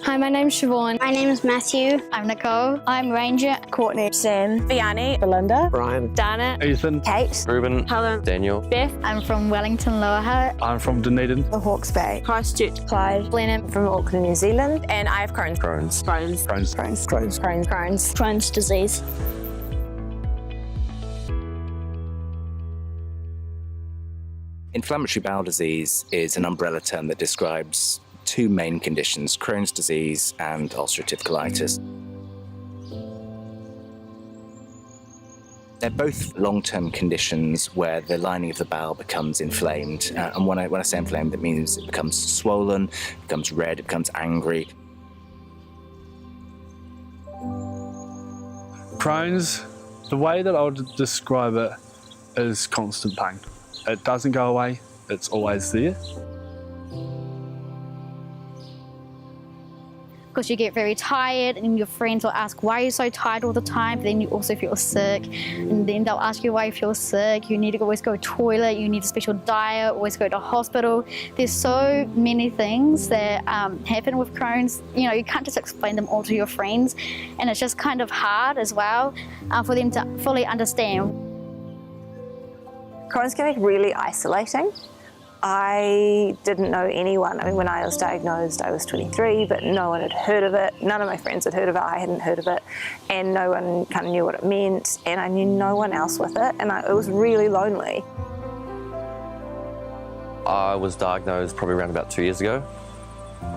Hi, my name's Siobhan. My name is Matthew. I'm Nicole. I'm Ranger. Courtney. Sam. Vianney. Belinda. Brian. Dana. Ethan. Kate. Ruben. Helen. Daniel. Beth. I'm from Wellington, Lower Hutt. I'm from Dunedin. The Hawke's Bay. Christchurch. Clyde. Blenheim. From Auckland, New Zealand. And I have Crohn's. Crohn's. Crohn's. Crohn's. Crohn's. Crohn's. Crohn's. Crohn's disease. Inflammatory bowel disease is an umbrella term that describes two main conditions, Crohn's disease and ulcerative colitis. They're both long-term conditions where the lining of the bowel becomes inflamed. And when I say inflamed, that means it becomes swollen, becomes red, it becomes angry. Crohn's, the way that I would describe it is constant pain. It doesn't go away, it's always there. Because you get very tired and your friends will ask, why are you so tired all the time? But then you also feel sick. And then they'll ask you why you feel sick. You need to always go to the toilet. You need a special diet, always go to hospital. There's so many things that happen with Crohn's. You know, you can't just explain them all to your friends. And it's just kind of hard as well for them to fully understand. Crohn's can be really isolating. I didn't know anyone. I mean, when I was diagnosed, I was 23, but no one had heard of it. None of my friends had heard of it. I hadn't heard of it. And no one kind of knew what it meant. And I knew no one else with it. And it was really lonely. I was diagnosed probably around about 2 years ago,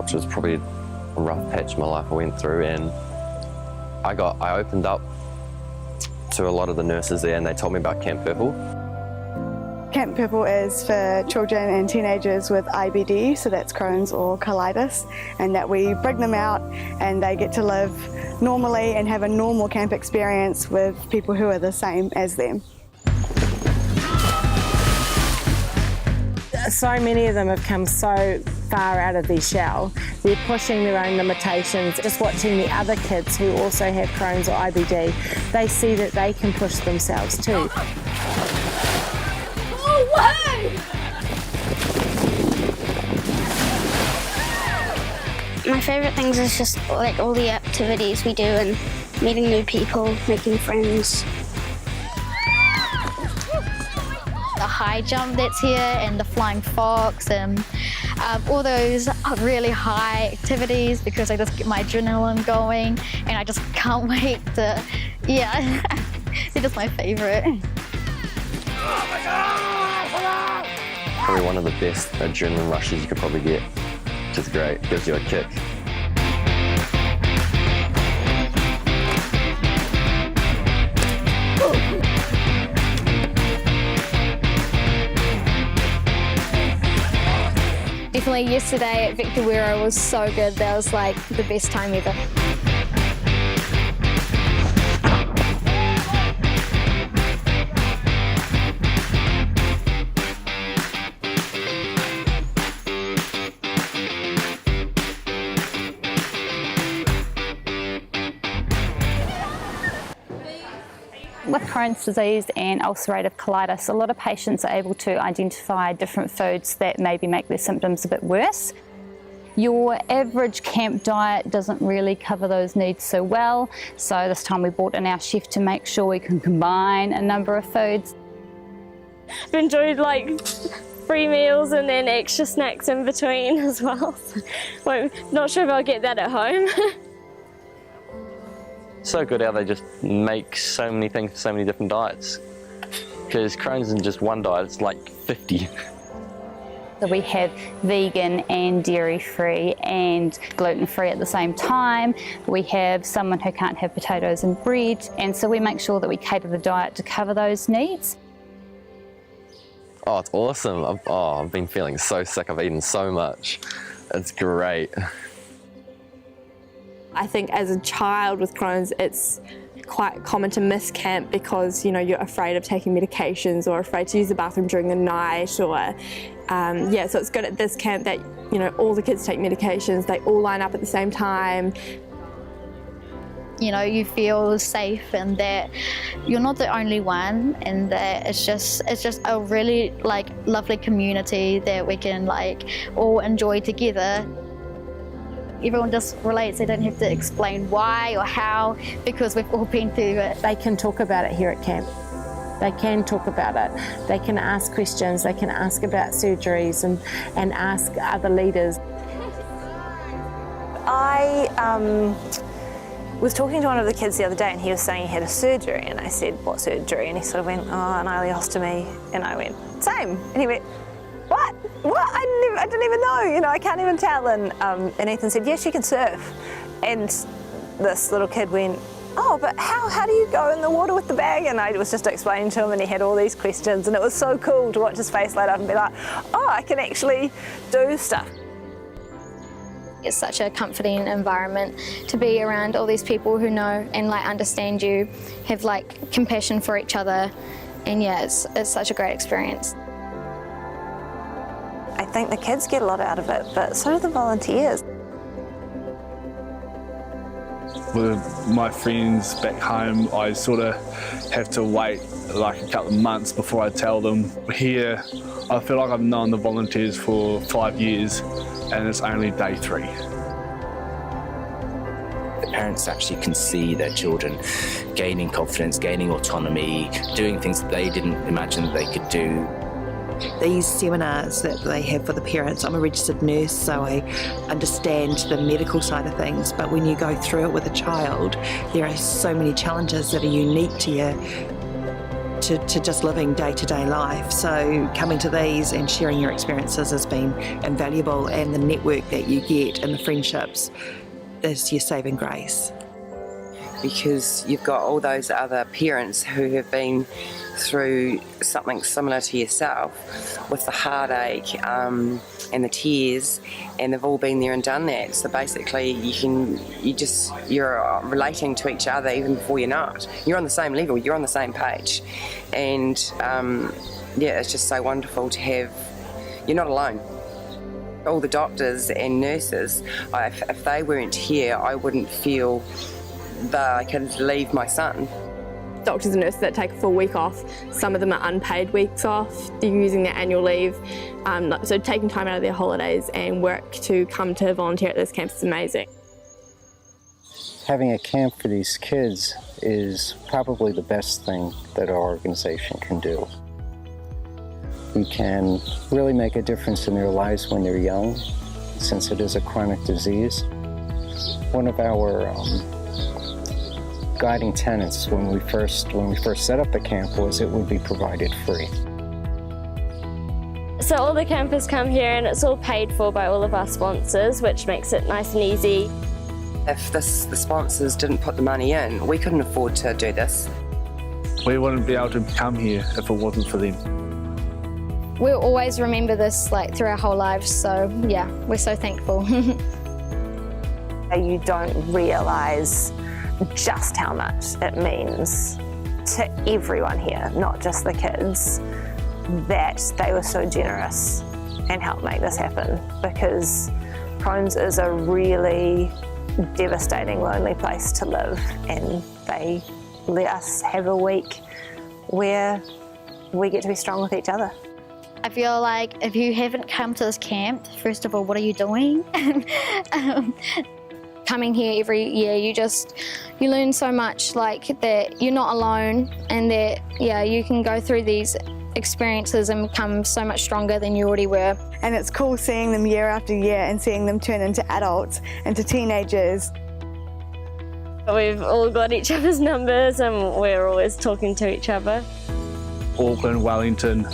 which was probably a rough patch in my life I went through. And I opened up to a lot of the nurses there and they told me about Camp Purple. Camp Purple is for children and teenagers with IBD, so that's Crohn's or colitis, and that we bring them out and they get to live normally and have a normal camp experience with people who are the same as them. So many of them have come so far out of their shell. They're pushing their own limitations. Just watching the other kids who also have Crohn's or IBD, they see that they can push themselves too. My favourite things is just like all the activities we do and meeting new people, making friends. The high jump that's here and the flying fox and all those really high activities because I just get my adrenaline going and I just can't wait to, yeah, they're just my favourite. Probably one of the best adrenaline rushes you could probably get, which is great, gives you a kick. Definitely yesterday at Victor Wero was so good. That was like the best time ever. With Crohn's disease and ulcerative colitis, a lot of patients are able to identify different foods that maybe make their symptoms a bit worse. Your average camp diet doesn't really cover those needs so well, so this time we brought in our chef to make sure we can combine a number of foods. I've enjoyed like free meals and then extra snacks in between as well. Well, not sure if I'll get that at home. So good how they just make so many things for so many different diets. Because Crohn's isn't just one diet, it's like 50. So we have vegan and dairy-free and gluten-free at the same time. We have someone who can't have potatoes and bread, and so we make sure that we cater the diet to cover those needs. Oh, it's awesome. I've been feeling so sick, I've eaten so much. It's great. I think as a child with Crohn's, it's quite common to miss camp because, you know, you're afraid of taking medications or afraid to use the bathroom during the night or, yeah, so it's good at this camp that, you know, all the kids take medications, they all line up at the same time. You know, you feel safe and that you're not the only one and that it's just a really like lovely community that we can like all enjoy together. everyone just relates. They don't have to explain why or how, because we've all been through it. They can talk about it here at camp. They can talk about it. They can ask questions. They can ask about surgeries and ask other leaders. I was talking to one of the kids the other day and he was saying he had a surgery, and I said, what surgery? And he sort of went, oh, an ileostomy. And I went, same. And he went, what? What? I didn't even know, you know, I can't even tell. And Ethan said, yes, you can surf. And this little kid went, oh, but how do you go in the water with the bag? And I was just explaining to him, and he had all these questions, and it was so cool to watch his face light up and be like, oh, I can actually do stuff. It's such a comforting environment to be around all these people who know and like understand you, have like compassion for each other, and yeah, it's such a great experience. I think the kids get a lot out of it, but so do the volunteers. With my friends back home, I sort of have to wait like a couple of months before I tell them. Here, I feel like I've known the volunteers for 5 years, and it's only day 3. The parents actually can see their children gaining confidence, gaining autonomy, doing things that they didn't imagine that they could do. These seminars that they have for the parents, I'm a registered nurse, so I understand the medical side of things, but when you go through it with a child, there are so many challenges that are unique to you, to just living day-to-day life. So coming to these and sharing your experiences has been invaluable, and the network that you get and the friendships is your saving grace. Because you've got all those other parents who have been through something similar to yourself with the heartache and the tears, and they've all been there and done that. So basically you're relating to each other even before you're not. You're on the same level, you're on the same page. And yeah, it's just so wonderful to have, you're not alone. All the doctors and nurses, if they weren't here, I wouldn't feel that I could leave my son. Doctors and nurses that take a full week off, some of them are unpaid weeks off, they're using their annual leave, so taking time out of their holidays and work to come to volunteer at this camp is amazing. Having a camp for these kids is probably the best thing that our organization can do. We can really make a difference in their lives when they're young, since it is a chronic disease. One of our guiding tenets when we first set up the camp was it would be provided free. So all the campers come here and it's all paid for by all of our sponsors, which makes it nice and easy. If the sponsors didn't put the money in, we couldn't afford to do this. We wouldn't be able to come here if it wasn't for them. We'll always remember this like through our whole lives, so yeah, we're so thankful. You don't realise just how much it means to everyone here, not just the kids, that they were so generous and helped make this happen, because Crohn's is a really devastating, lonely place to live, and they let us have a week where we get to be strong with each other. I feel like if you haven't come to this camp, first of all, what are you doing? Coming here every year, you learn so much, like that you're not alone, and that you can go through these experiences and become so much stronger than you already were. And it's cool seeing them year after year and seeing them turn into adults, into teenagers. We've all got each other's numbers and we're always talking to each other. Auckland, Wellington,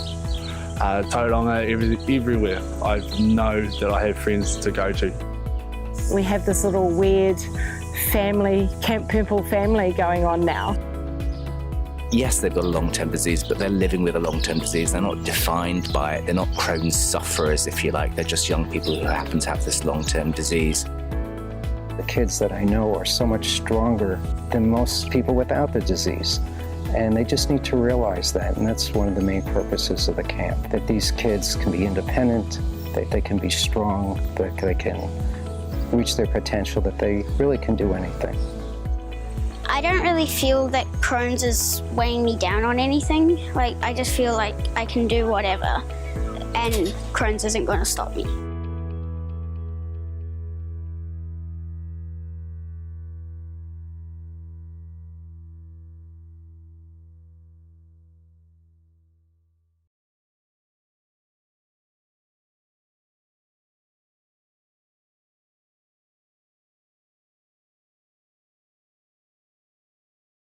Tauranga, everywhere. I know that I have friends to go to. We have this little weird family, Camp Purple family going on now. Yes, they've got a long-term disease, but they're living with a long-term disease. They're not defined by it. They're not Crohn's sufferers, if you like. They're just young people who happen to have this long-term disease. The kids that I know are so much stronger than most people without the disease. And they just need to realize that, and that's one of the main purposes of the camp, that these kids can be independent, that they can be strong, that they can reach their potential, that they really can do anything. I don't really feel that Crohn's is weighing me down on anything. Like, I just feel like I can do whatever, and Crohn's isn't going to stop me.